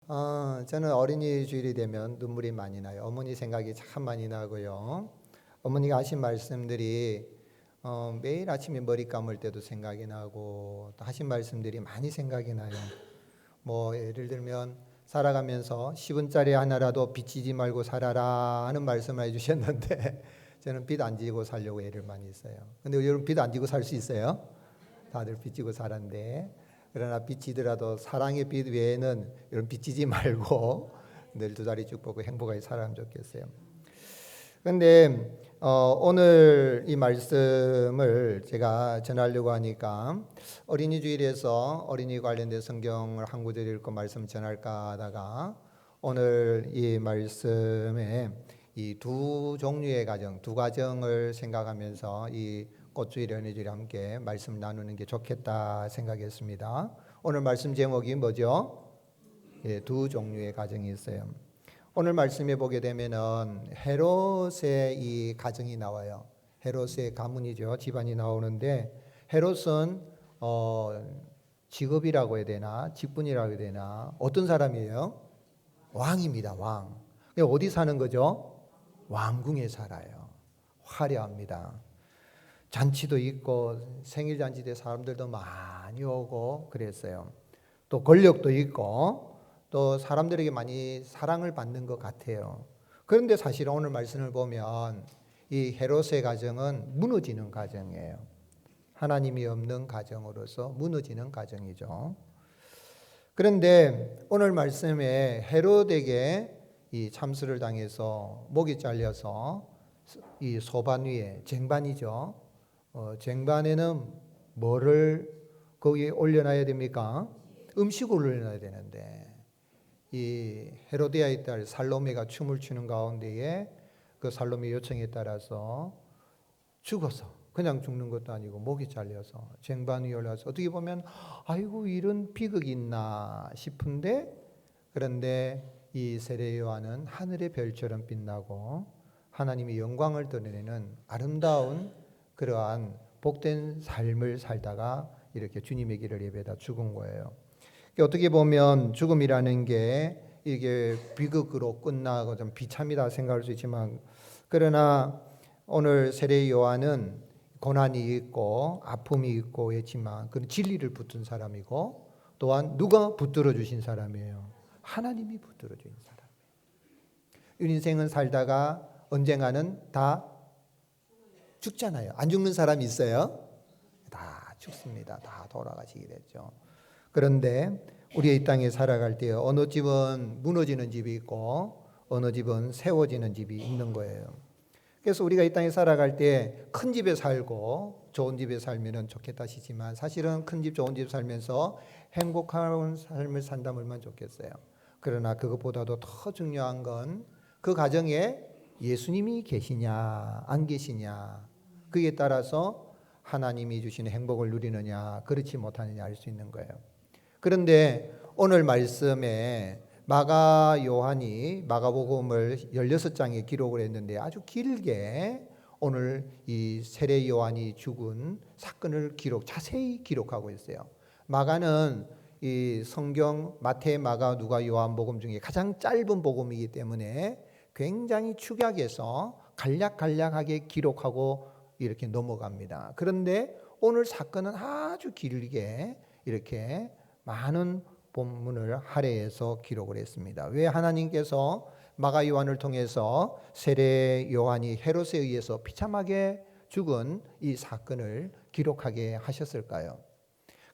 저는 어린이 주일이 되면 눈물이 많이 나요. 어머니 생각이 참 많이 나고요. 어머니가 하신 말씀들이 매일 아침에 머리 감을 때도 생각이 나고 또 하신 말씀들이 많이 생각이 나요. 뭐 예를 들면 살아가면서 10원짜리 하나라도 빚지지 말고 살아라 하는 말씀을 해주셨는데 저는 빚 안 지고 살려고 애를 많이 써요. 근데 여러분 빚 안 지고 살 수 있어요? 다들 빚지고 살았는데 그러나 빚지더라도 사랑의 빚 외에는 이런 빚지지 말고 늘 두 다리 쭉 뻗고 행복하게 살아가면 좋겠어요. 그런데 오늘 이 말씀을 제가 전하려고 하니까 어린이 주일에서 어린이 관련된 성경을 한 구절 읽고 말씀 전할까 하다가 오늘 이 말씀에 이 두 종류의 가정, 두 가정을 생각하면서 이 꽃주일 연회주일 함께 말씀 나누는 게 좋겠다 생각했습니다. 오늘 말씀 제목이 뭐죠? 두 종류의 가정이 있어요. 오늘 말씀에 보게 되면은 헤롯의 이 가정이 나와요. 헤롯의 가문이죠. 집안이 나오는데 헤롯은 직업이라고 해야 되나 직분이라고 해야 되나 어떤 사람이에요? 왕입니다. 왕. 어디 사는 거죠? 왕궁에 살아요. 화려합니다. 잔치도 있고 생일 잔치 때 사람들도 많이 오고 그랬어요. 또 권력도 있고 또 사람들에게 많이 사랑을 받는 것 같아요. 그런데 사실 오늘 말씀을 보면 이 헤롯의 가정은 무너지는 가정이에요. 하나님이 없는 가정으로서 무너지는 가정이죠. 그런데 오늘 말씀에 헤롯에게 이 참수를 당해서 목이 잘려서 이 소반 위에 쟁반이죠. 쟁반에는 뭐를 거기에 올려놔야 됩니까? 음식을 올려놔야 되는데 이 헤로디아의 딸 살로메가 춤을 추는 가운데에 그 살로메 요청에 따라서 죽어서 그냥 죽는 것도 아니고 목이 잘려서 쟁반 위에 올라서 어떻게 보면 아이고 이런 비극이 있나 싶은데 그런데 이 세례 요한은 하늘의 별처럼 빛나고 하나님의 영광을 드러내는 아름다운 그러한 복된 삶을 살다가 이렇게 주님의 길을 예배다 죽은 거예요. 어떻게 보면 죽음이라는 게 이게 비극으로 끝나고 좀 비참이다 생각할 수 있지만 그러나 오늘 세례 요한은 고난이 있고 아픔이 있고 했지만 그는 진리를 붙든 사람이고 또한 누가 붙들어 주신 사람이에요? 하나님이 붙들어 주신 사람이에요. 인생은 살다가 언젠가는 다 죽잖아요. 안 죽는 사람이 있어요? 다 죽습니다. 다 돌아가시게 됐죠. 그런데 우리의 이 땅에 살아갈 때 어느 집은 무너지는 집이 있고 어느 집은 세워지는 집이 있는 거예요. 그래서 우리가 이 땅에 살아갈 때 큰 집에 살고 좋은 집에 살면 좋겠다 하시지만 사실은 큰 집 좋은 집 살면서 행복한 삶을 산다면 얼마나 좋겠어요. 그러나 그것보다도 더 중요한 건 그 가정에 예수님이 계시냐 안 계시냐 그에 따라서 하나님이 주시는 행복을 누리느냐 그렇지 못하느냐 알 수 있는 거예요. 그런데 오늘 말씀에 마가 요한이 마가복음을 16장에 기록을 했는데 아주 길게 오늘 이 세례 요한이 죽은 사건을 자세히 기록하고 있어요. 마가는 이 성경 마태, 마가, 누가, 요한복음 중에 가장 짧은 복음이기 때문에 굉장히 축약해서 간략하게 기록하고 이렇게 넘어갑니다. 그런데 오늘 사건은 아주 길게 이렇게 많은 본문을 할애해서 기록을 했습니다. 왜 하나님께서 마가 요한을 통해서 세례 요한이 헤롯에 의해서 비참하게 죽은 이 사건을 기록하게 하셨을까요?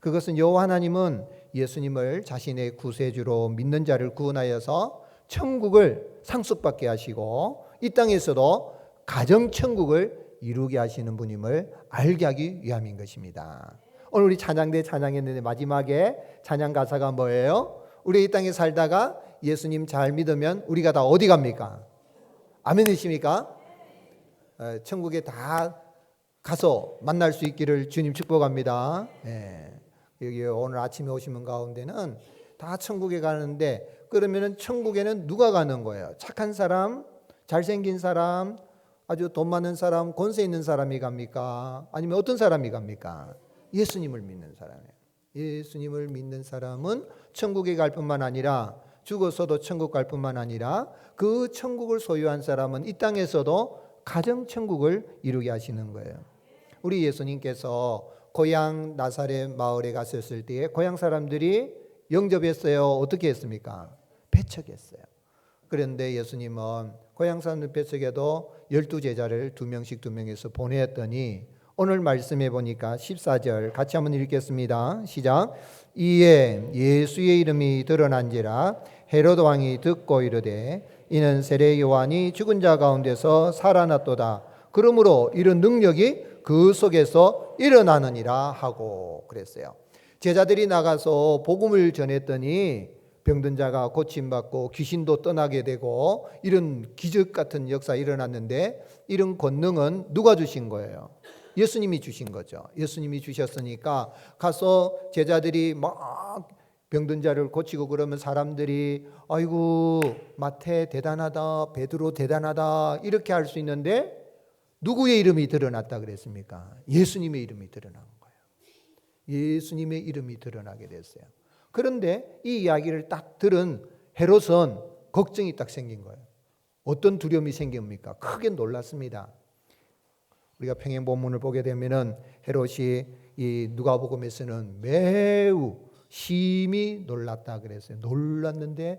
그것은 여호와 하나님은 예수님을 자신의 구세주로 믿는 자를 구원하여서 천국을 상속받게 하시고 이 땅에서도 가정천국을 이루게 하시는 분임을 알게 하기 위함인 것입니다. 오늘 우리 찬양대 찬양했는데 마지막에 찬양 가사가 뭐예요? 우리 이 땅에 살다가 예수님 잘 믿으면 우리가 다 어디 갑니까? 아멘이십니까? 천국에 다 가서 만날 수 있기를 주님 축복합니다. 여기 오늘 아침에 오시는 가운데는 다 천국에 가는데 그러면은 천국에는 누가 가는 거예요? 착한 사람, 잘생긴 사람, 아주 돈 많은 사람, 권세 있는 사람이 갑니까? 아니면 어떤 사람이 갑니까? 예수님을 믿는 사람이에요. 예수님을 믿는 사람은 천국에 갈 뿐만 아니라 죽어서도 천국 갈 뿐만 아니라 그 천국을 소유한 사람은 이 땅에서도 가정천국을 이루게 하시는 거예요. 우리 예수님께서 고향 나사렛 마을에 갔었을 때에 고향 사람들이 영접했어요? 어떻게 했습니까? 배척했어요. 그런데 예수님은 고향 사람들 배척해도 12제자를 2명씩 2명에서 보냈더니 오늘 말씀해 보니까 14절 같이 한번 읽겠습니다. 시작. 이에 예수의 이름이 드러난지라 헤로드 왕이 듣고 이르되 이는 세례 요한이 죽은 자 가운데서 살아났도다. 그러므로 이런 능력이 그 속에서 일어나느니라 하고 그랬어요. 제자들이 나가서 복음을 전했더니 병든 자가 고침받고 귀신도 떠나게 되고 이런 기적 같은 역사 일어났는데 이런 권능은 누가 주신 거예요? 예수님이 주신 거죠. 예수님이 주셨으니까 가서 제자들이 막 병든 자를 고치고 그러면 사람들이 아이고 마태 대단하다, 베드로 대단하다 이렇게 할 수 있는데 누구의 이름이 드러났다 그랬습니까? 예수님의 이름이 드러난 거예요. 예수님의 이름이 드러나게 됐어요. 그런데 이 이야기를 딱 들은 헤롯은 걱정이 딱 생긴 거예요. 어떤 두려움이 생깁니까? 크게 놀랐습니다. 우리가 평행 본문을 보게 되면은 헤롯이 이 누가복음에서는 매우 심히 놀랐다 그랬어요. 놀랐는데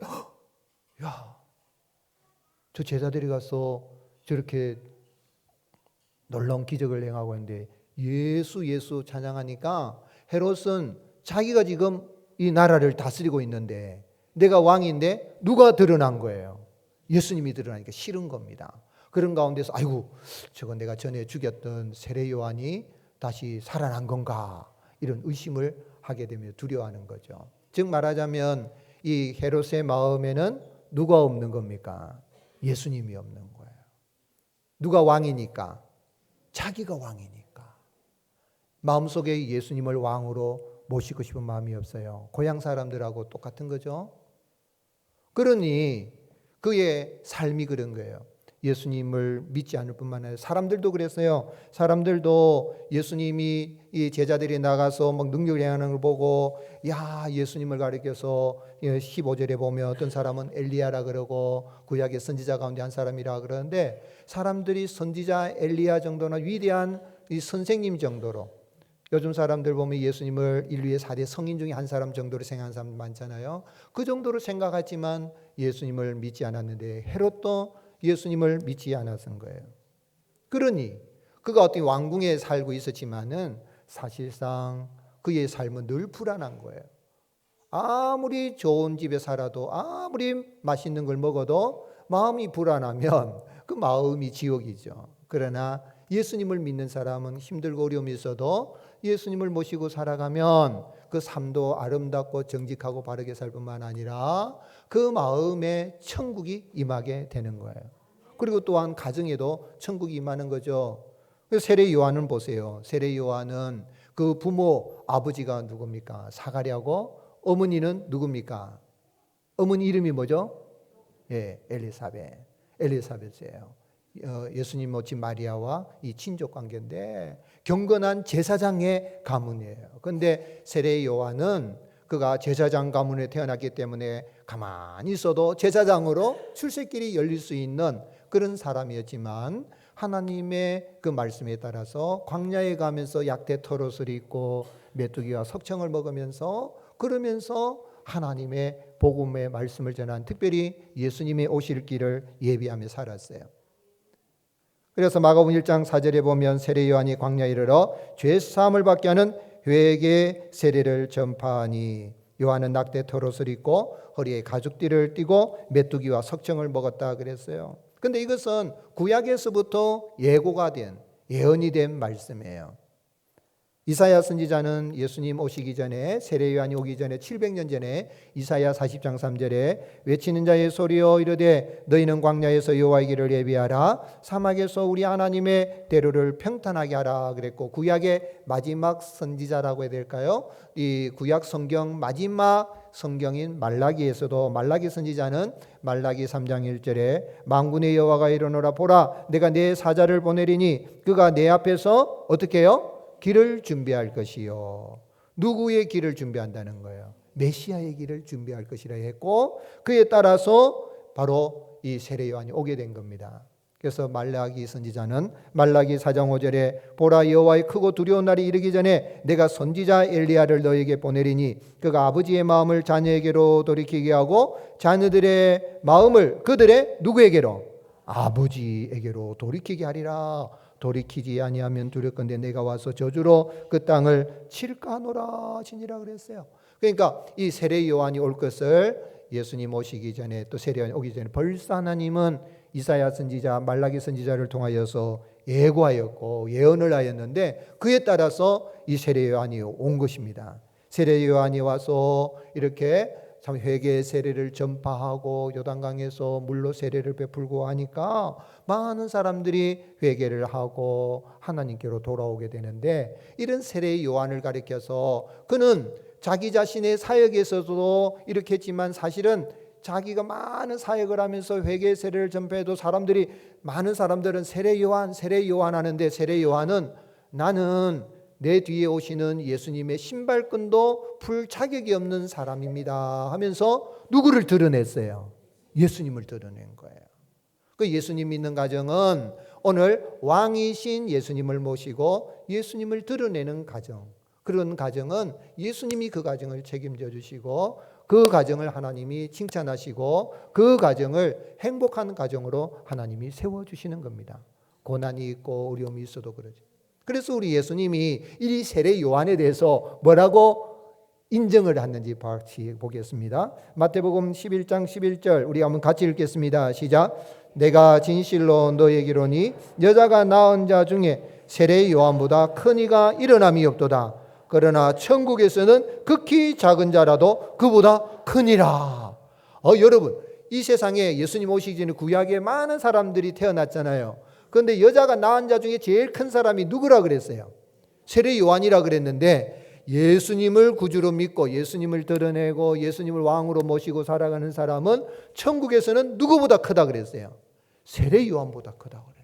야, 저 제자들이 가서 저렇게 놀라운 기적을 행하고 있는데 예수 찬양하니까 헤롯은 자기가 지금 이 나라를 다스리고 있는데 내가 왕인데 누가 드러난 거예요? 예수님이 드러나니까 싫은 겁니다. 그런 가운데서 아이고 저건 내가 전에 죽였던 세례 요한이 다시 살아난 건가 이런 의심을 하게 되며 두려워하는 거죠. 즉 말하자면 이 헤롯의 마음에는 누가 없는 겁니까? 예수님이 없는 거예요. 누가 왕이니까? 자기가 왕이니까. 마음속에 예수님을 왕으로 모시고 싶은 마음이 없어요. 고향 사람들하고 똑같은 거죠. 그러니 그의 삶이 그런 거예요. 예수님을 믿지 않을 뿐만 아니라 사람들도 그랬어요. 사람들도 예수님이 이 제자들이 나가서 막 능력을 행하는 걸 보고 야 예수님을 가리켜서 15절에 보면 어떤 사람은 엘리야라 그러고 구약의 선지자 가운데 한 사람이라 그러는데 사람들이 선지자 엘리야 정도나 위대한 이 선생님 정도로 요즘 사람들 보면 예수님을 인류의 4대 성인 중에 한 사람 정도로 생각하는 사람 많잖아요. 그 정도로 생각하지만 예수님을 믿지 않았는데 헤롯도 예수님을 믿지 않았던 거예요. 그러니 그가 어떤 왕궁에 살고 있었지만은 사실상 그의 삶은 늘 불안한 거예요. 아무리 좋은 집에 살아도 아무리 맛있는 걸 먹어도 마음이 불안하면 그 마음이 지옥이죠. 그러나 예수님을 믿는 사람은 힘들고 어려움이 있어도 예수님을 모시고 살아가면 그 삶도 아름답고 정직하고 바르게 살 뿐만 아니라 그 마음에 천국이 임하게 되는 거예요. 그리고 또한 가정에도 천국이 임하는 거죠. 세례 요한은 보세요. 세례 요한은 그 부모 아버지가 누굽니까? 사가랴고 어머니는 누굽니까? 어머니 이름이 뭐죠? 예, 엘리사벳이에요. 예수님 모친 마리아와 이 친족 관계인데 경건한 제사장의 가문이에요. 그런데 세례 요한은 그가 제사장 가문에 태어났기 때문에 가만히 있어도 제사장으로 출세길이 열릴 수 있는 그런 사람이었지만 하나님의 그 말씀에 따라서 광야에 가면서 약대 털옷을 입고 메뚜기와 석청을 먹으면서 그러면서 하나님의 복음의 말씀을 전한 특별히 예수님의 오실 길을 예비하며 살았어요. 그래서 마가복음 1장 4절에 보면 세례 요한이 광야에 이르러 죄 사함을 받게 하는 회개 세례를 전파하니 요한은 낙대 털옷을 입고 허리에 가죽띠를 띠고 메뚜기와 석청을 먹었다 그랬어요. 근데 이것은 구약에서부터 예고가 된 예언이 된 말씀이에요. 이사야 선지자는 예수님 오시기 전에 세례 요한이 오기 전에 700년 전에 이사야 40장 3절에 외치는 자의 소리여 이르되 너희는 광야에서 여호와의 길을 예비하라 사막에서 우리 하나님의 대로를 평탄하게 하라 그랬고 구약의 마지막 선지자라고 해야 될까요? 이 구약 성경 마지막 성경인 말라기에서도 말라기 선지자는 말라기 3장 1절에 만군의 여호와가 이르노라 보라 내가 내 사자를 보내리니 그가 내 앞에서 어떻게 해요? 길을 준비할 것이요. 누구의 길을 준비한다는 거예요? 메시아의 길을 준비할 것이라 했고, 그에 따라서 바로 이 세례 요한이 오게 된 겁니다. 그래서 말라기 선지자는 말라기 4장 5절에 보라, 여호와의 크고 두려운 날이 이르기 전에 내가 선지자 엘리야를 너에게 보내리니 그가 아버지의 마음을 자녀에게로 돌이키게 하고 자녀들의 마음을 그들의 누구에게로? 아버지에게로 돌이키게 하리라. 돌이키지 아니하면 두렵건대 내가 와서 저주로 그 땅을 칠까 하노라 하시니라 그랬어요. 그러니까 이 세례 요한이 올 것을 예수님 오시기 전에, 또 세례 요한이 오기 전에 벌써 하나님은 이사야 선지자, 말라기 선지자를 통하여서 예고하였고 예언을 하였는데, 그에 따라서 이 세례 요한이 온 것입니다. 세례 요한이 와서 이렇게 참 회개의 세례를 전파하고 요단강에서 물로 세례를 베풀고 하니까 많은 사람들이 회개를 하고 하나님께로 돌아오게 되는데, 이런 세례 요한을 가리켜서 그는 자기 자신의 사역에서도 이렇게 했지만 사실은 자기가 많은 사역을 하면서 회개의 세례를 전파해도 많은 사람들은 세례 요한 하는데, 세례 요한은 나는 내 뒤에 오시는 예수님의 신발끈도 풀 자격이 없는 사람입니다 하면서 누구를 드러냈어요? 예수님을 드러낸 거예요. 그 예수님 믿는 가정은 오늘 왕이신 예수님을 모시고 예수님을 드러내는 가정, 그런 가정은 예수님이 그 가정을 책임져 주시고 그 가정을 하나님이 칭찬하시고 그 가정을 행복한 가정으로 하나님이 세워주시는 겁니다. 고난이 있고 어려움이 있어도 그러죠. 그래서 우리 예수님이 이 세례 요한에 대해서 뭐라고 인정을 했는지 같이 보겠습니다. 마태복음 11장 11절 우리 한번 같이 읽겠습니다. 시작. 내가 진실로 너에게로니 여자가 낳은 자 중에 세례 요한보다 큰 이가 일어남이 없도다. 그러나 천국에서는 극히 작은 자라도 그보다 크니라. 여러분, 이 세상에 예수님 오시기 전에 구약에 많은 사람들이 태어났잖아요. 그런데 여자가 낳은 자 중에 제일 큰 사람이 누구라 그랬어요? 세례 요한이라 그랬는데, 예수님을 구주로 믿고 예수님을 드러내고 예수님을 왕으로 모시고 살아가는 사람은 천국에서는 누구보다 크다 그랬어요? 세례 요한보다 크다고 그랬어요.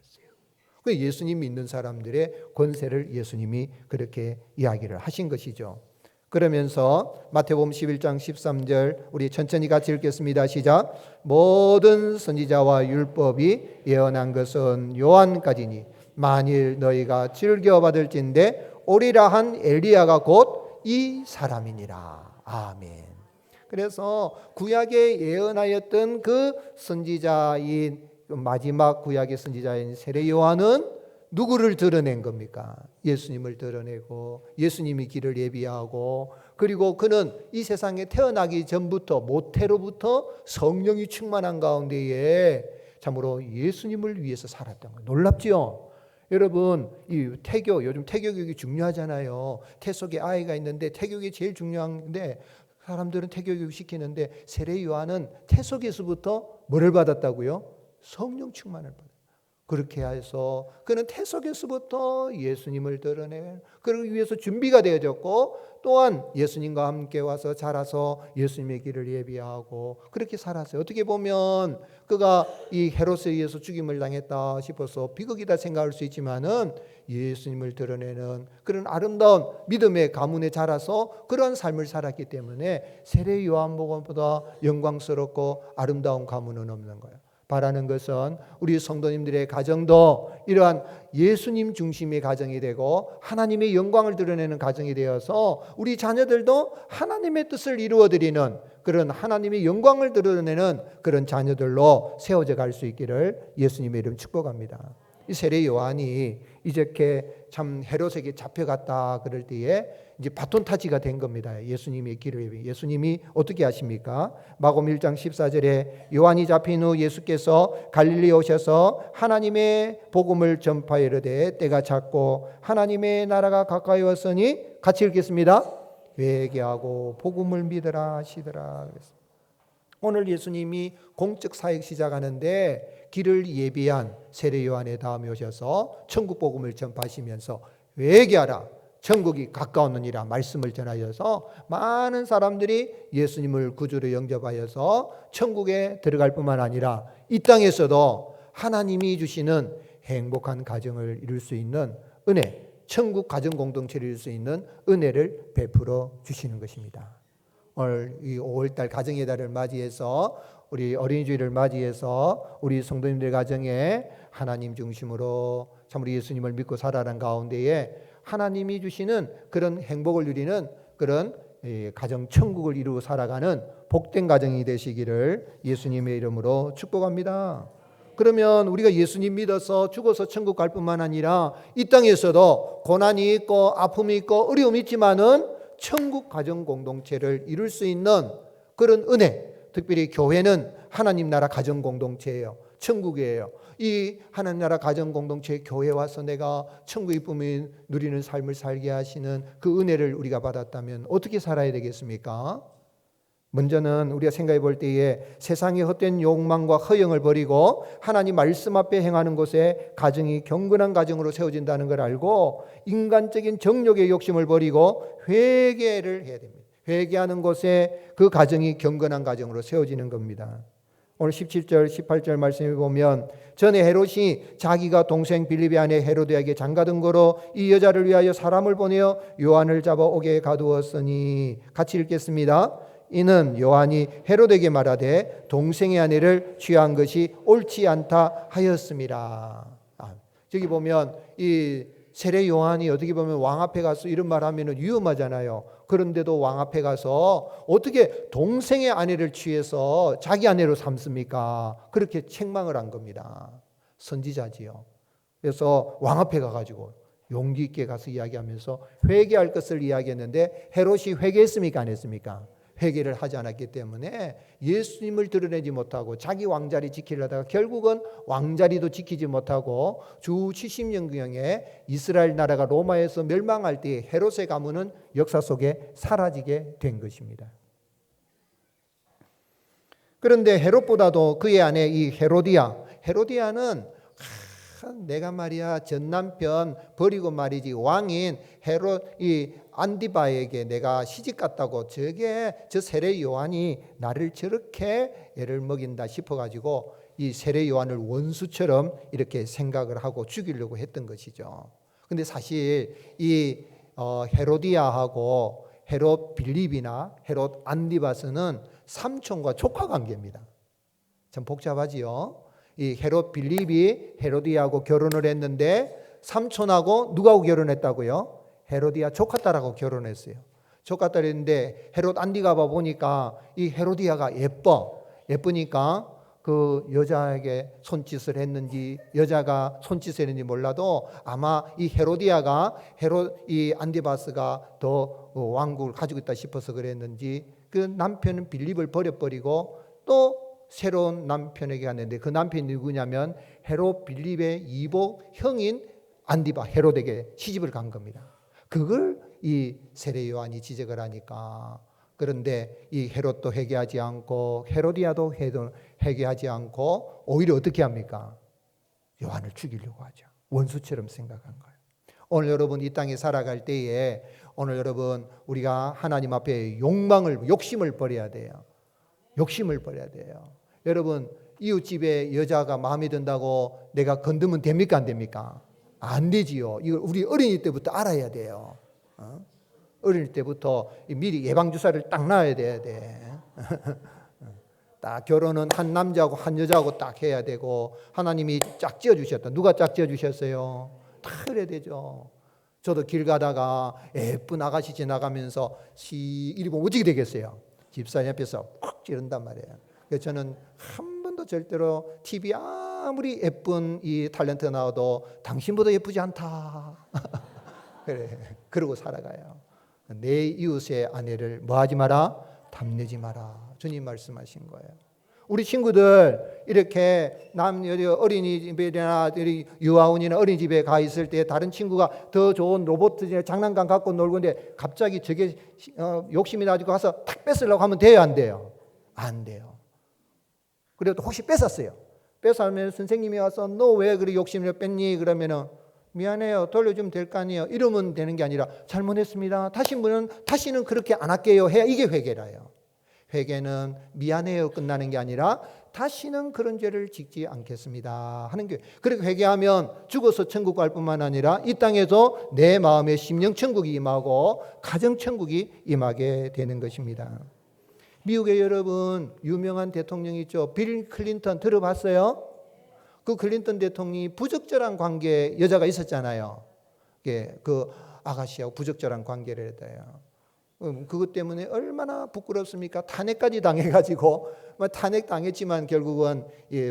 예수님 믿는 사람들의 권세를 예수님이 그렇게 이야기를 하신 것이죠. 그러면서 마태복음 11장 13절 우리 천천히 같이 읽겠습니다. 시작. 모든 선지자와 율법이 예언한 것은 요한까지니 만일 너희가 즐겨받을진대 오리라 한 엘리야가 곧 이 사람이니라. 아멘. 그래서 구약에 예언하였던 그 선지자인 마지막 구약의 선지자인 세례 요한은 누구를 드러낸 겁니까? 예수님을 드러내고 예수님이 길을 예비하고, 그리고 그는 이 세상에 태어나기 전부터 모태로부터 성령이 충만한 가운데에 참으로 예수님을 위해서 살았던 거예요. 놀랍지요? 여러분, 이 태교, 요즘 태교 교육이 중요하잖아요. 태 속에 아이가 있는데 태교육이 제일 중요한데 사람들은 태교 교육 시키는데 세례 요한은 태 속에서부터 뭐를 받았다고요? 성령 충만을 받았어요. 그렇게 해서 그는 태 속에서부터 예수님을 드러내 그러기 위해서 준비가 되어졌고, 또한 예수님과 함께 와서 자라서 예수님의 길을 예비하고 그렇게 살았어요. 어떻게 보면 그가 이 헤롯에 의해서 죽임을 당했다 싶어서 비극이다 생각할 수 있지만은 예수님을 드러내는 그런 아름다운 믿음의 가문에 자라서 그런 삶을 살았기 때문에 세례 요한복음보다 영광스럽고 아름다운 가문은 없는 거예요. 바라는 것은 우리 성도님들의 가정도 이러한 예수님 중심의 가정이 되고 하나님의 영광을 드러내는 가정이 되어서 우리 자녀들도 하나님의 뜻을 이루어드리는 그런 하나님의 영광을 드러내는 그런 자녀들로 세워져 갈 수 있기를 예수님의 이름 축복합니다. 이 세례 요한이 이렇게 참 헤롯에게 잡혀갔다 그럴 때에 이제 바톤 타지가 된 겁니다. 예수님의 길을. 예수님이 어떻게 하십니까? 마가복음 1장 14절에 요한이 잡힌 후 예수께서 갈릴리에 오셔서 하나님의 복음을 전파하려되 때가 찼고 하나님의 나라가 가까이 왔으니 같이 읽겠습니다. 회개하고 복음을 믿으라 하시더라. 오늘 예수님이 공적 사역 시작하는데 길을 예비한 세례 요한의 다음에 오셔서 천국 복음을 전파하시면서 회개하라, 천국이 가까웠느니라 말씀을 전하여서 많은 사람들이 예수님을 구주로 영접하여서 천국에 들어갈 뿐만 아니라 이 땅에서도 하나님이 주시는 행복한 가정을 이룰 수 있는 은혜, 천국 가정 공동체를 이룰 수 있는 은혜를 베풀어 주시는 것입니다. 오늘 이 5월달 가정의 달을 맞이해서 우리 어린이주일을 맞이해서 우리 성도님들 가정에 하나님 중심으로 참 우리 예수님을 믿고 살아가는 가운데에 하나님이 주시는 그런 행복을 누리는 그런 가정 천국을 이루고 살아가는 복된 가정이 되시기를 예수님의 이름으로 축복합니다. 그러면 우리가 예수님 믿어서 죽어서 천국 갈 뿐만 아니라 이 땅에서도 고난이 있고 아픔이 있고 어려움이 있지만은 천국 가정 공동체를 이룰 수 있는 그런 은혜, 특별히 교회는 하나님 나라 가정 공동체예요. 천국이에요. 이 하나님 나라 가정 공동체 교회에 와서 내가 천국의 꿈을 누리는 삶을 살게 하시는 그 은혜를 우리가 받았다면 어떻게 살아야 되겠습니까? 먼저는 우리가 생각해 볼 때에 세상의 헛된 욕망과 허영을 버리고 하나님 말씀 앞에 행하는 곳에 가정이 경건한 가정으로 세워진다는 걸 알고 인간적인 정욕의 욕심을 버리고 회개를 해야 됩니다. 회개하는 곳에 그 가정이 경건한 가정으로 세워지는 겁니다. 오늘 17절 18절 말씀을 보면 전에 헤롯이 자기가 동생 빌립의 아내 헤로디아에게 장가든 거로 이 여자를 위하여 사람을 보내어 요한을 잡아 옥에 가두었으니, 같이 읽겠습니다. 이는 요한이 헤롯에게 말하되 동생의 아내를 취한 것이 옳지 않다 하였습니다. 저기 보면 이 세례 요한이 어떻게 보면 왕 앞에 가서 이런 말 하면 위험하잖아요. 그런데도 왕 앞에 가서 어떻게 동생의 아내를 취해서 자기 아내로 삼습니까? 그렇게 책망을 한 겁니다. 선지자지요. 그래서 왕 앞에 가가지고 용기 있게 가서 이야기하면서 회개할 것을 이야기했는데 헤롯이 회개했습니까? 안 했습니까? 회개를 하지 않았기 때문에 예수님을 드러내지 못하고 자기 왕자리 지키려다가 결국은 왕자리도 지키지 못하고 주 70년경에 이스라엘 나라가 로마에서 멸망할 때 헤롯의 가문은 역사 속에 사라지게 된 것입니다. 그런데 헤롯보다도 그의 아내 이 헤로디아는 내가 말이야 전 남편 버리고 말이지 왕인 헤롯 이 안디바에게 내가 시집 갔다고 저 세례 요한이 나를 저렇게 애를 먹인다 싶어가지고 이 세례 요한을 원수처럼 이렇게 생각을 하고 죽이려고 했던 것이죠. 근데 사실 이 헤로디아하고 헤롯 빌립이나 헤롯 안디바스는 삼촌과 조카 관계입니다. 참 복잡하지요. 이 헤롯 빌립이 헤로디아하고 결혼을 했는데 삼촌하고 누구하고 결혼했다고요? 헤로디아 조카딸하고 결혼했어요. 조카딸인데 헤롯 안디바가 보니까 이 헤로디아가 예쁘니까 그 여자에게 손짓을 했는지 여자가 손짓을 했는지 몰라도 아마 이 헤로디아가 헤롯 이 안디바스가 더 왕국을 가지고 있다 싶어서 그랬는지 그 남편은 빌립을 버려버리고 또 새로운 남편에게 갔는데 그 남편이 누구냐면 헤롯 빌립의 이복 형인 안디바 헤롯에게 시집을 간 겁니다. 그걸 이 세례 요한이 지적을 하니까, 그런데 이 헤롯도 회개하지 않고 헤로디아도 회개하지 않고 오히려 어떻게 합니까? 요한을 죽이려고 하죠. 원수처럼 생각한 거예요. 오늘 여러분 이 땅에 살아갈 때에 오늘 여러분 우리가 하나님 앞에 욕심을 버려야 돼요. 욕심을 버려야 돼요. 여러분 이웃집에 여자가 마음에 든다고 내가 건드면 됩니까? 안 됩니까? 안 되지요. 이걸 우리 어린이 때부터 알아야 돼요. 어릴 때부터 미리 예방주사를 딱 놔야 돼. 딱 결혼은 한 남자하고 한 여자하고 딱 해야 되고 하나님이 짝 지어주셨다. 누가 짝 지어주셨어요? 다 그래야 되죠. 저도 길 가다가 예쁜 아가씨 지나가면서 이리 보면 어떻게 되겠어요? 집사님 앞에서 콱 찌른단 말이에요. 그래서 저는 한 번도 절대로 TV 아무리 예쁜 이 탤런트 나와도 당신보다 예쁘지 않다. 그래, 그러고 살아가요. 내 이웃의 아내를 뭐하지 마라? 탐내지 마라. 주님 말씀하신 거예요. 우리 친구들 이렇게 어린이집이나 유아원이나 어린이집에 가 있을 때 다른 친구가 더 좋은 로봇 장난감 갖고 놀고 있는데 갑자기 저게 욕심이 나가지고 가서 탁 뺏으려고 하면 돼요, 안 돼요? 안 돼요. 그래도 혹시 뺏었어요. 뺏으면 선생님이 와서 너 왜 그렇게 욕심을 뺐니? 그러면은 미안해요. 돌려주면 될 거 아니에요. 이러면 되는 게 아니라 잘못했습니다. 다시는 그렇게 안 할게요. 해야 이게 회개라요. 회개는 미안해요 끝나는 게 아니라 다시는 그런 죄를 짓지 않겠습니다 하는 게. 그렇게 회개하면 죽어서 천국 갈 뿐만 아니라 이 땅에서 내 마음의 심령 천국이 임하고 가정 천국이 임하게 되는 것입니다. 미국에 여러분 유명한 대통령이 있죠. 빌 클린턴 들어봤어요? 그 클린턴 대통령이 부적절한 관계 여자가 있었잖아요. 예, 그 아가씨하고 부적절한 관계를 했대요. 그것 때문에 얼마나 부끄럽습니까? 탄핵까지 당해가지고 탄핵 당했지만 결국은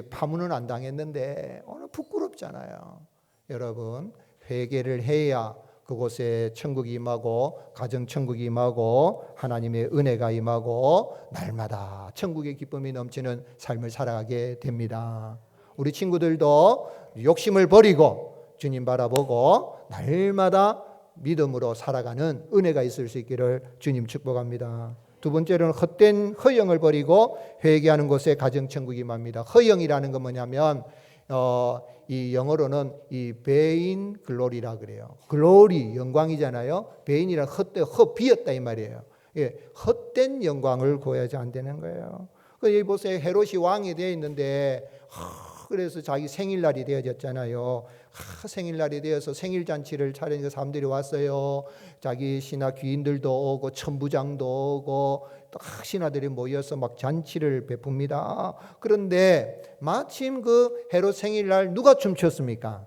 파문은 안 당했는데 오늘 부끄럽잖아요. 여러분 회개를 해야 그곳에 천국이 임하고 가정 천국이 임하고 하나님의 은혜가 임하고 날마다 천국의 기쁨이 넘치는 삶을 살아가게 됩니다. 우리 친구들도 욕심을 버리고 주님 바라보고 날마다 믿음으로 살아가는 은혜가 있을 수 있기를 주님 축복합니다. 두 번째로는 헛된 허영을 버리고 회개하는 곳에 가정 천국이 임합니다. 허영이라는 건 뭐냐면 이 영어로는 이 베인 글로리라 그래요. 글로리 영광이잖아요. 베인이란 비었다 이 말이에요. 예, 헛된 영광을 구하지 안 되는 거예요. 여기 보세요. 헤롯이 왕이 되어 있는데 그래서 자기 생일날이 되어졌잖아요. 생일날이 되어서 생일잔치를 차리니까 사람들이 왔어요. 자기 신하 귀인들도 오고 천부장도 오고 또 신하들이 모여서 막 잔치를 베풉니다. 그런데 마침 그 헤롯 생일날 누가 춤췄습니까?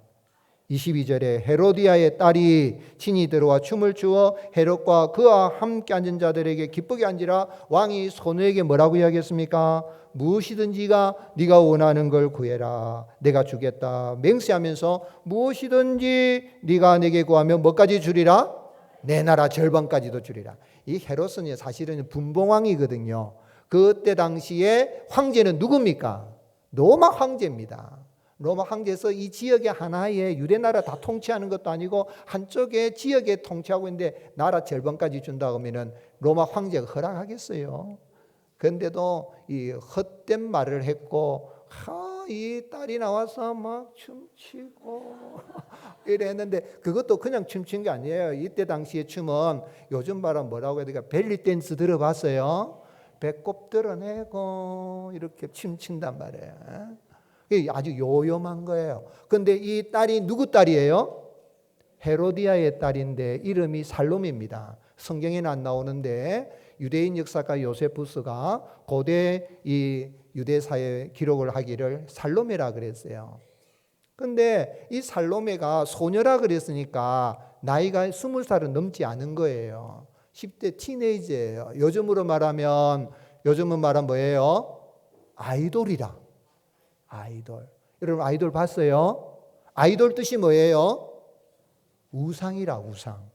22절에 헤로디아의 딸이 친히 들어와 춤을 추어 헤롯과 그와 함께 앉은 자들에게 기쁘게 앉으라. 왕이 소녀에게 뭐라고 이야기했습니까? 무엇이든지가 네가 원하는 걸 구해라. 내가 주겠다. 맹세하면서 무엇이든지 네가 내게 구하면 뭐까지 주리라? 내 나라 절반까지도 주리라. 이 헤롯은 사실은 분봉왕이거든요. 그때 당시에 황제는 누굽니까? 로마 황제입니다. 로마 황제에서 이 지역의 하나의 유대 나라 다 통치하는 것도 아니고 한쪽의 지역에 통치하고 있는데 나라 절반까지 준다고 하면은 로마 황제가 허락하겠어요? 그런데도 이 헛된 말을 했고 이 딸이 나와서 막 춤추고 이랬는데 그것도 그냥 춤춘 게 아니에요. 이때 당시의 춤은 요즘 말하면 뭐라고 해야 될까? 벨리 댄스 들어봤어요? 배꼽 드러내고 이렇게 춤춘단 말이에요. 아주 요염한 거예요. 그런데 이 딸이 누구 딸이에요? 헤로디아의 딸인데 이름이 살롬입니다. 성경에는 안 나오는데 유대인 역사가 요세푸스가 고대 이 유대사에 기록을 하기를 살로메라 그랬어요. 그런데 이 살로메가 소녀라 그랬으니까 나이가 20살은 넘지 않은 거예요. 10대 티네이저예요. 요즘은 말하면 뭐예요? 아이돌이라. 아이돌. 여러분 아이돌 봤어요? 아이돌 뜻이 뭐예요? 우상이라 우상.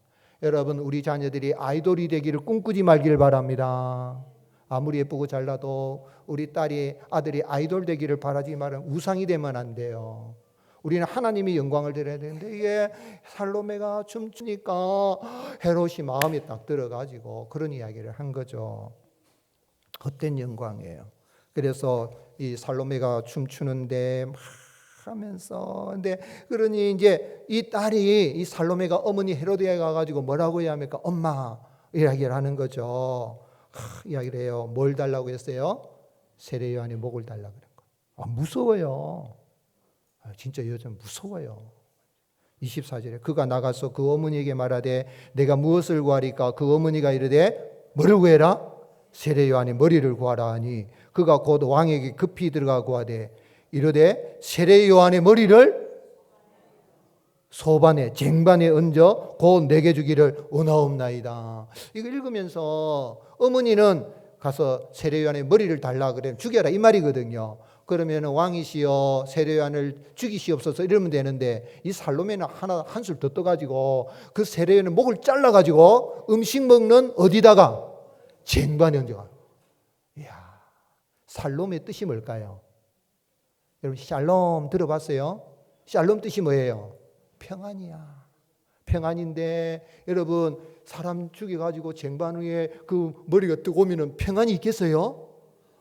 여러분 우리 자녀들이 아이돌이 되기를 꿈꾸지 말기를 바랍니다. 아무리 예쁘고 잘나도 우리 아들이 아이돌 되기를 바라지 말은 우상이 되면 안 돼요. 우리는 하나님의 영광을 드려야 되는데 이게 살로메가 춤추니까 헤롯이 마음에 딱 들어가지고 그런 이야기를 한 거죠. 헛된 영광이에요. 그래서 이 살로메가 춤추는데 막 하면서 근데 그러니 이제 이 딸이 이 살로메가 어머니 헤로디아에 가가지고 뭐라고 해야 합니까? 엄마 이야기를 하는 거죠. 이야기를 해요. 뭘 달라고 했어요? 세례 요한의 목을 달라고 그런 거. 무서워요. 진짜 요즘 무서워요. 24절에 그가 나가서 그 어머니에게 말하되 내가 무엇을 구하리까? 그 어머니가 이르되 뭐를 구해라? 세례 요한의 머리를 구하라 하니 그가 곧 왕에게 급히 들어가 구하되 이르되 세례 요한의 머리를 소반에 쟁반에 얹어 곧 내게 주기를 원하옵나이다. 이거 읽으면서 어머니는 가서 세례 요한의 머리를 달라 그래 죽여라 이 말이거든요. 그러면 왕이시여 세례 요한을 죽이시옵소서 이러면 되는데 이 살로메는 한술 더 떠가지고 그 세례 요한의 목을 잘라가지고 음식 먹는 어디다가 쟁반에 얹어가. 이야, 살롬의 뜻이 뭘까요? 여러분 샬롬 들어봤어요? 샬롬 뜻이 뭐예요? 평안이야. 평안인데 여러분 사람 죽여가지고 쟁반 위에 그 머리가 뜨거우면 평안이 있겠어요?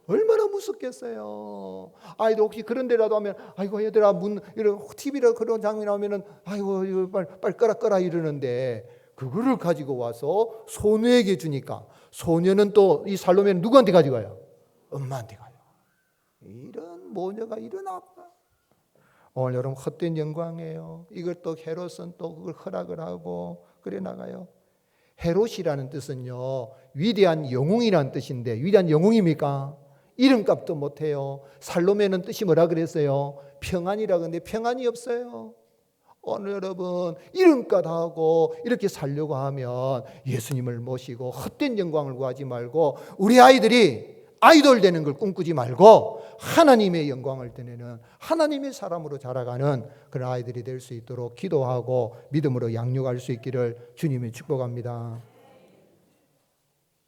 얼마나 무섭겠어요. 아이들 혹시 그런 데라도 하면 아이고 얘들아 이런 TV라 그런 장면 나오면은 아이고 이거 빨리 꺼라 이러는데 그거를 가지고 와서 소녀에게 주니까 소녀는 또 이 살로메는 누구한테 가져가요? 엄마한테 가요. 이런 모녀가 일어나. 오늘 여러분 헛된 영광이에요. 이걸 또 헤롯은 또 그걸 허락을 하고 그래 나가요. 헤롯이라는 뜻은요, 위대한 영웅이라는 뜻인데, 위대한 영웅입니까? 이름값도 못해요. 살로메는 뜻이 뭐라 그랬어요? 평안이라. 근데 평안이 없어요. 오늘 여러분, 이름값 하고 이렇게 살려고 하면 예수님을 모시고 헛된 영광을 구하지 말고, 우리 아이들이 아이돌 되는 걸 꿈꾸지 말고 하나님의 영광을 드리는 하나님의 사람으로 자라가는 그런 아이들이 될 수 있도록 기도하고 믿음으로 양육할 수 있기를 주님이 축복합니다.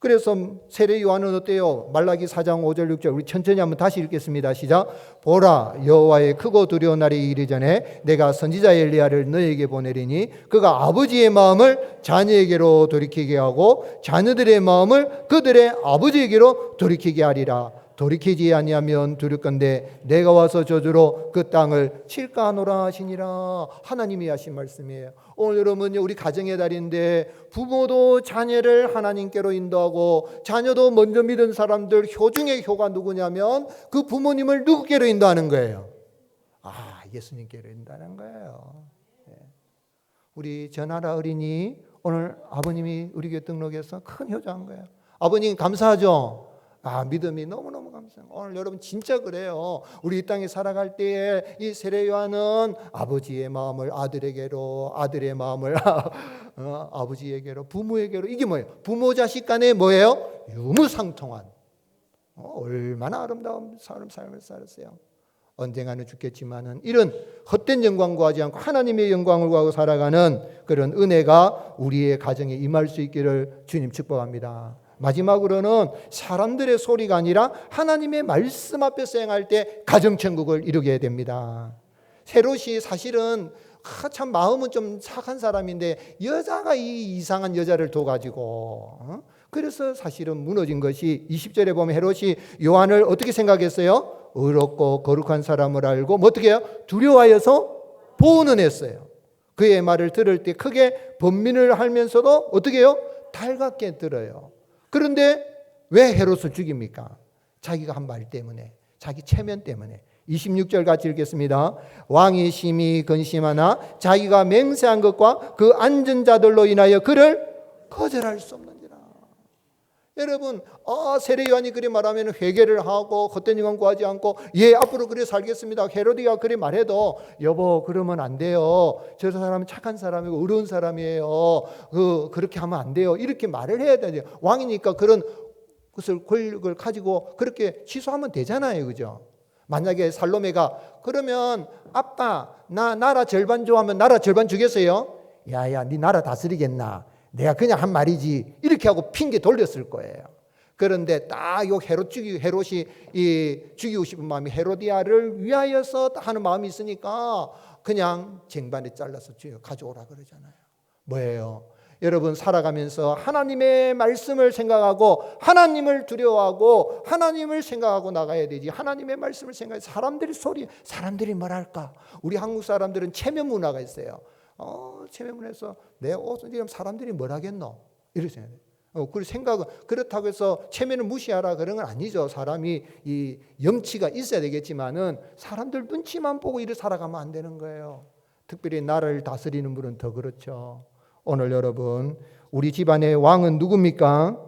그래서 세례 요한은 어때요? 말라기 4장 5절 6절 우리 천천히 한번 다시 읽겠습니다. 시작. 보라, 여호와의 크고 두려운 날이 이르기 전에 내가 선지자 엘리야를 너에게 보내리니 그가 아버지의 마음을 자녀에게로 돌이키게 하고 자녀들의 마음을 그들의 아버지에게로 돌이키게 하리라. 돌이키지 아니하면 두렵건대 내가 와서 저주로 그 땅을 칠까 하노라 하시니라. 하나님이 하신 말씀이에요. 오늘 여러분, 우리 가정의 달인데 부모도 자녀를 하나님께로 인도하고 자녀도 먼저 믿은 사람들 효중의 효가 누구냐면 그 부모님을 누구께로 인도하는 거예요? 예수님께로 인도하는 거예요. 우리 전하라 어린이 오늘 아버님이 우리 교회 등록해서 큰 효자한 거예요. 아버님 감사하죠? 믿음이 너무너무 감사해요. 오늘 여러분 진짜 그래요. 우리 이 땅에 살아갈 때에 이 세례 요한은 아버지의 마음을 아들에게로, 아들의 마음을 아버지에게로, 부모에게로. 이게 뭐예요? 부모 자식 간에 뭐예요? 유무상통한 얼마나 아름다운 삶을 살았어요. 언젠가는 죽겠지만은 이런 헛된 영광 구하지 않고 하나님의 영광을 구하고 살아가는 그런 은혜가 우리의 가정에 임할 수 있기를 주님 축복합니다. 마지막으로는 사람들의 소리가 아니라 하나님의 말씀 앞에서 행할 때 가정천국을 이루게 됩니다. 헤롯이 사실은 참 마음은 좀 착한 사람인데 여자가 이 이상한 여자를 둬가지고 그래서 사실은 무너진 것이 20절에 보면 헤롯이 요한을 어떻게 생각했어요? 의롭고 거룩한 사람을 알고 어떻게 해요? 두려워하여서 보호는 했어요. 그의 말을 들을 때 크게 번민을 하면서도 어떻게 해요? 달갑게 들어요. 그런데 왜 헤롯을 죽입니까? 자기가 한 말 때문에, 자기 체면 때문에. 26절 같이 읽겠습니다. 왕이 심히 근심하나 자기가 맹세한 것과 그 앉은 자들로 인하여 그를 거절할 수 없는지라. 여러분, 세례 요한이 그리 말하면 회개를 하고 헛된 영광 구하지 않고 앞으로 그래 살겠습니다. 헤로디가 그리 말해도 여보 그러면 안 돼요. 저 사람은 착한 사람이고 어려운 사람이에요. 그렇게 하면 안 돼요. 이렇게 말을 해야 돼요. 왕이니까 그런 것을 권력을 가지고 그렇게 취소하면 되잖아요. 그죠? 만약에 살로메가 그러면 아빠 나 나라 절반 좋아하면 나라 절반 주겠어요? 야야 네 나라 다스리겠나? 내가 그냥 한 말이지 이렇게 하고 핑계 돌렸을 거예요. 그런데 딱 요 헤롯이 죽이고 싶은 마음이 헤로디아를 위하여서 하는 마음이 있으니까 그냥 쟁반에 잘라서 가져오라 그러잖아요. 뭐예요? 여러분 살아가면서 하나님의 말씀을 생각하고 하나님을 두려워하고 하나님을 생각하고 나가야 되지. 하나님의 말씀을 생각해. 사람들이 뭐랄까? 우리 한국 사람들은 체면 문화가 있어요. 체면 문화에서 내 옷을 입으면 사람들이 뭐라겠노? 이렇게 생각해요. 그 생각은 그렇다고 해서 체면을 무시하라 그런 건 아니죠. 사람이 이 염치가 있어야 되겠지만은 사람들 눈치만 보고 이렇게 살아가면 안 되는 거예요. 특별히 나라를 다스리는 분은 더 그렇죠. 오늘 여러분 우리 집안의 왕은 누굽니까?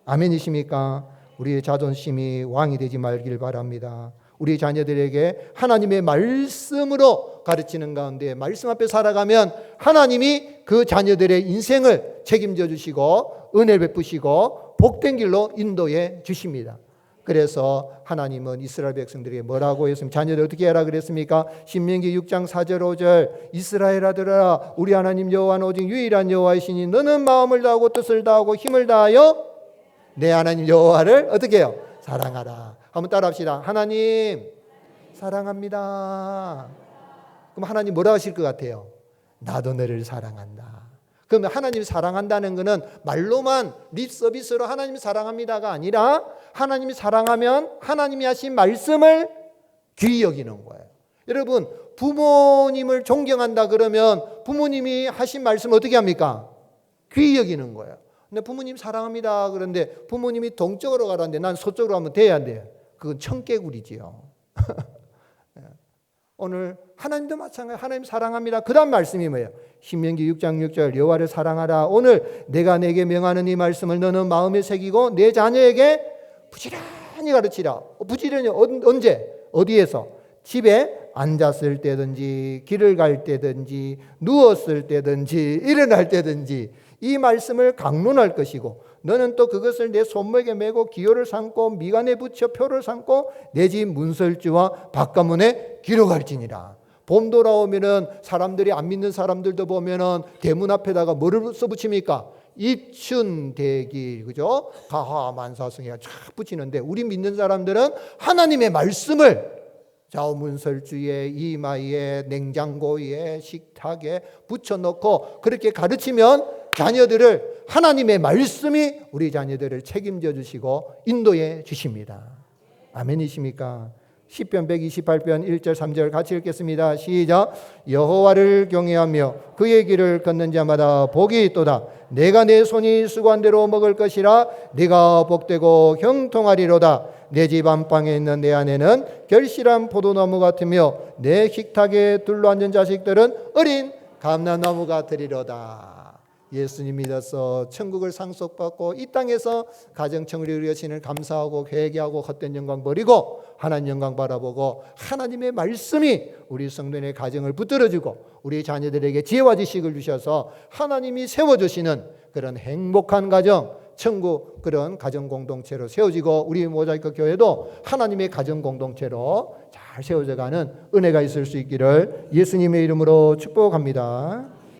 아멘이십니까? 우리의 자존심이 왕이 되지 말길 바랍니다. 우리 자녀들에게 하나님의 말씀으로 가르치는 가운데 말씀 앞에 살아가면 하나님이 그 자녀들의 인생을 책임져 주시고 은혜를 베푸시고 복된 길로 인도해 주십니다. 그래서 하나님은 이스라엘 백성들에게 뭐라고 했습니까? 자녀들 어떻게 하라 그랬습니까? 신명기 6장 4절 5절 이스라엘아 들으라 우리 하나님 여호와는 오직 유일한 여호와이시니 너는 마음을 다하고 뜻을 다하고 힘을 다하여 내 하나님 여호와를 어떻게 해요? 사랑하라. 한번 따라합시다. 하나님 사랑합니다. 그럼 하나님 뭐라 하실 것 같아요? 나도 너를 사랑한다. 그러면 하나님 사랑한다는 것은 말로만 립 서비스로 하나님 사랑합니다가 아니라 하나님이 사랑하면 하나님이 하신 말씀을 귀히 여기는 거예요. 여러분 부모님을 존경한다 그러면 부모님이 하신 말씀 어떻게 합니까? 귀히 여기는 거예요. 근데 부모님 사랑합니다 그런데 부모님이 동쪽으로 가라는데 난 서쪽으로 하면 돼야 돼요. 그건 청개구리지요. 오늘 하나님도 마찬가지예요. 하나님 사랑합니다. 그 다음 말씀이 뭐예요? 신명기 6장 6절 여호와를 사랑하라. 오늘 내가 내게 명하는 이 말씀을 너는 마음에 새기고 내 자녀에게 부지런히 가르치라. 부지런히 언제? 어디에서? 집에 앉았을 때든지 길을 갈 때든지 누웠을 때든지 일어날 때든지 이 말씀을 강론할 것이고 너는 또 그것을 내 손목에 메고 기호를 삼고 미간에 붙여 표를 삼고 내 집 문설주와 바깥문에 기록할지니라. 봄 돌아오면은 사람들이 안 믿는 사람들도 보면은 대문 앞에다가 뭐를 써붙입니까? 입춘대길, 그죠? 가하만사성이가 쫙 붙이는데 우리 믿는 사람들은 하나님의 말씀을 좌우문설주에 이마에 냉장고에 식탁에 붙여놓고 그렇게 가르치면 자녀들을 하나님의 말씀이 우리 자녀들을 책임져 주시고 인도해 주십니다. 아멘이십니까? 시편 128편 1절 3절 같이 읽겠습니다. 시작. 여호와를 경외하며 그의 길을 걷는 자마다 복이 있도다. 내가 내 손이 수고한 대로 먹을 것이라. 네가 복되고 형통하리로다. 내 집 안방에 있는 내 아내는 결실한 포도나무 같으며 내 식탁에 둘러앉은 자식들은 어린 감람나무 같으리로다. 예수님 믿어서 천국을 상속받고 이 땅에서 가정청을 이루시는 감사하고 회개하고 헛된 영광 버리고 하나님 영광 바라보고 하나님의 말씀이 우리 성도의 가정을 붙들어주고 우리 자녀들에게 지혜와 지식을 주셔서 하나님이 세워주시는 그런 행복한 가정, 천국 그런 가정 공동체로 세워지고 우리 모자이크 교회도 하나님의 가정 공동체로 잘 세워져가는 은혜가 있을 수 있기를 예수님의 이름으로 축복합니다.